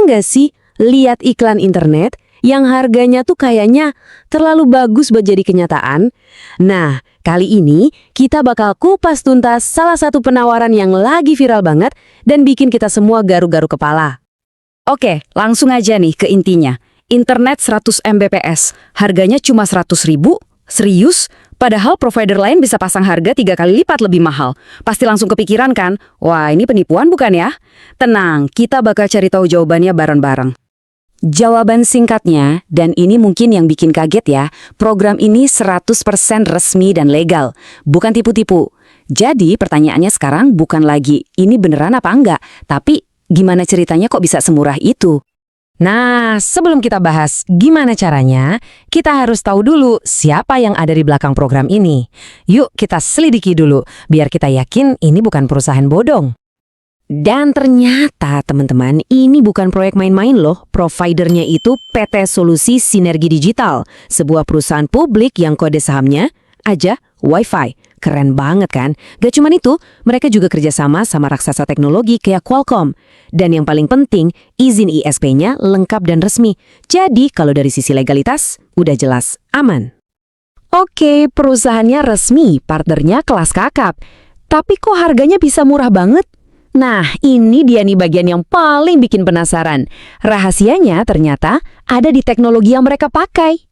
nggak sih lihat iklan internet yang harganya tuh kayaknya terlalu bagus buat jadi kenyataan? Nah, kali ini kita bakal kupas tuntas salah satu penawaran yang lagi viral banget dan bikin kita semua garu-garu kepala. Oke, langsung aja nih ke intinya. Internet 100 Mbps, harganya cuma 100.000? Serius? Padahal provider lain bisa pasang harga 3 kali lipat lebih mahal. Pasti langsung kepikiran kan? Wah, ini penipuan bukan ya? Tenang, kita bakal cari tahu jawabannya bareng-bareng. Jawaban singkatnya, dan ini mungkin yang bikin kaget ya, program ini 100% resmi dan legal, bukan tipu-tipu. Jadi pertanyaannya sekarang bukan lagi ini beneran apa enggak, tapi gimana ceritanya kok bisa semurah itu? Nah, sebelum kita bahas gimana caranya, kita harus tahu dulu siapa yang ada di belakang program ini. Yuk kita selidiki dulu, biar kita yakin ini bukan perusahaan bodong. Dan ternyata teman-teman, ini bukan proyek main-main loh. Providernya itu PT Solusi Sinergi Digital, sebuah perusahaan publik yang kode sahamnya aja Wi-Fi. Keren banget kan? Gak cuman itu, mereka juga kerjasama sama raksasa teknologi kayak Qualcomm. Dan yang paling penting, izin ISP-nya lengkap dan resmi. Jadi kalau dari sisi legalitas, udah jelas aman. Oke, perusahaannya resmi, partnernya kelas kakap. Tapi kok harganya bisa murah banget? Nah, ini dia nih bagian yang paling bikin penasaran. Rahasianya ternyata ada di teknologi yang mereka pakai.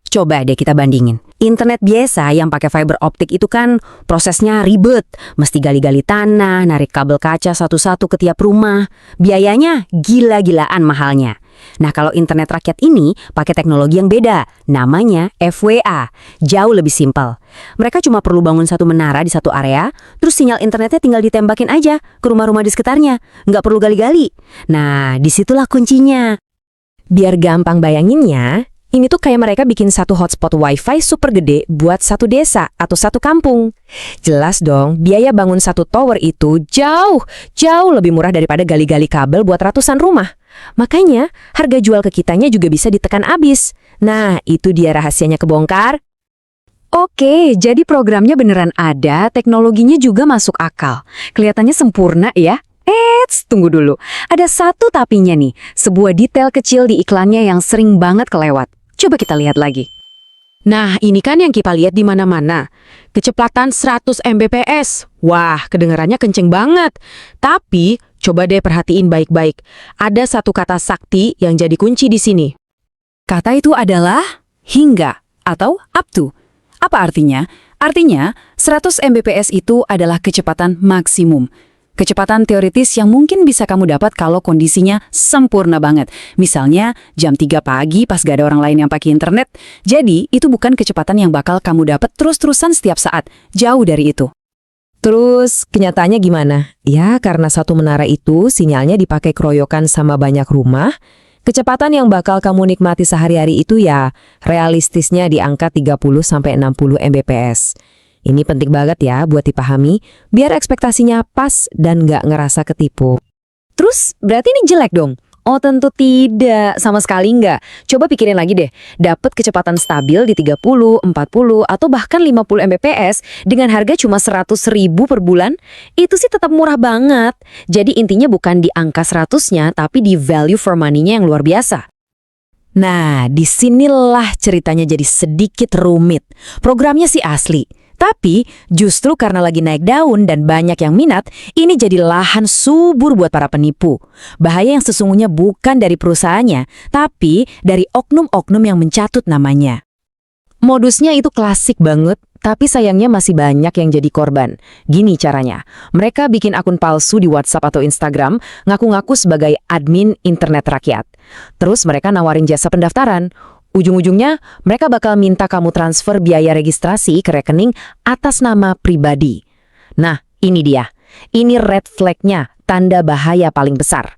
Coba deh kita bandingin. Internet biasa yang pakai fiber optik itu kan prosesnya ribet. Mesti gali-gali tanah, narik kabel kaca satu-satu ke tiap rumah. Biayanya gila-gilaan mahalnya. Nah, kalau internet rakyat ini pakai teknologi yang beda, namanya FWA, jauh lebih simpel. Mereka cuma perlu bangun satu menara di satu area, terus sinyal internetnya tinggal ditembakin aja ke rumah-rumah di sekitarnya, nggak perlu gali-gali. Nah, disitulah kuncinya. Biar gampang bayanginnya, ini tuh kayak mereka bikin satu hotspot wifi super gede buat satu desa atau satu kampung. Jelas dong, biaya bangun satu tower itu jauh lebih murah daripada gali-gali kabel buat ratusan rumah. Makanya, harga jual ke kitanya juga bisa ditekan abis. Nah, itu dia rahasianya kebongkar. Oke, jadi programnya beneran ada, teknologinya juga masuk akal. Kelihatannya sempurna ya. Tunggu dulu. Ada satu tapinya nih, sebuah detail kecil di iklannya yang sering banget kelewat. Coba kita lihat lagi. Nah, ini kan yang kita lihat di mana-mana. Kecepatan 100 Mbps. Wah, kedengarannya kenceng banget. Tapi, coba deh perhatiin baik-baik. Ada satu kata sakti yang jadi kunci di sini. Kata itu adalah hingga atau up to. Apa artinya? Artinya, 100 Mbps itu adalah kecepatan maksimum. Kecepatan teoritis yang mungkin bisa kamu dapat kalau kondisinya sempurna banget. Misalnya, jam 3 pagi pas gak ada orang lain yang pakai internet. Jadi, itu bukan kecepatan yang bakal kamu dapat terus-terusan setiap saat. Jauh dari itu. Terus, kenyataannya gimana? Ya, karena satu menara itu sinyalnya dipakai keroyokan sama banyak rumah, kecepatan yang bakal kamu nikmati sehari-hari itu ya realistisnya di angka 30-60 Mbps. Ini penting banget ya buat dipahami, biar ekspektasinya pas dan nggak ngerasa ketipu. Terus, berarti ini jelek dong? Oh tentu tidak, sama sekali nggak. Coba pikirin lagi deh, dapat kecepatan stabil di 30, 40, atau bahkan 50 Mbps dengan harga cuma 100.000 per bulan, itu sih tetap murah banget. Jadi intinya bukan di angka 100-nya, tapi di value for money-nya yang luar biasa. Nah, disinilah ceritanya jadi sedikit rumit. Programnya sih asli. Tapi justru karena lagi naik daun dan banyak yang minat, ini jadi lahan subur buat para penipu. Bahaya yang sesungguhnya bukan dari perusahaannya, tapi dari oknum-oknum yang mencatut namanya. Modusnya itu klasik banget, tapi sayangnya masih banyak yang jadi korban. Gini caranya, mereka bikin akun palsu di WhatsApp atau Instagram, ngaku-ngaku sebagai admin internet rakyat. Terus mereka nawarin jasa pendaftaran. Ujung-ujungnya, mereka bakal minta kamu transfer biaya registrasi ke rekening atas nama pribadi. Nah, ini dia. Ini red flag-nya, tanda bahaya paling besar.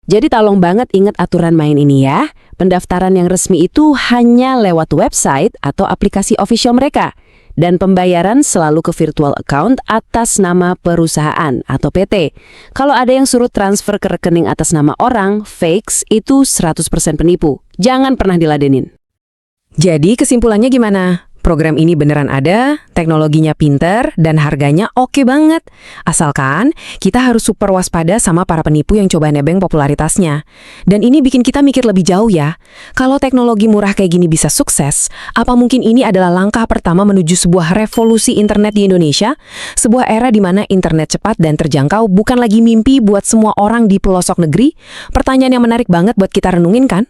Jadi tolong banget ingat aturan main ini ya. Pendaftaran yang resmi itu hanya lewat website atau aplikasi official mereka. Dan pembayaran selalu ke virtual account atas nama perusahaan atau PT. Kalau ada yang suruh transfer ke rekening atas nama orang, fakes, itu 100% penipu. Jangan pernah diladenin. Jadi kesimpulannya gimana? Program ini beneran ada, teknologinya pinter, dan harganya oke banget. Asalkan kita harus super waspada sama para penipu yang coba nebeng popularitasnya. Dan ini bikin kita mikir lebih jauh ya. Kalau teknologi murah kayak gini bisa sukses, apa mungkin ini adalah langkah pertama menuju sebuah revolusi internet di Indonesia? Sebuah era di mana internet cepat dan terjangkau bukan lagi mimpi buat semua orang di pelosok negeri? Pertanyaan yang menarik banget buat kita renungin kan?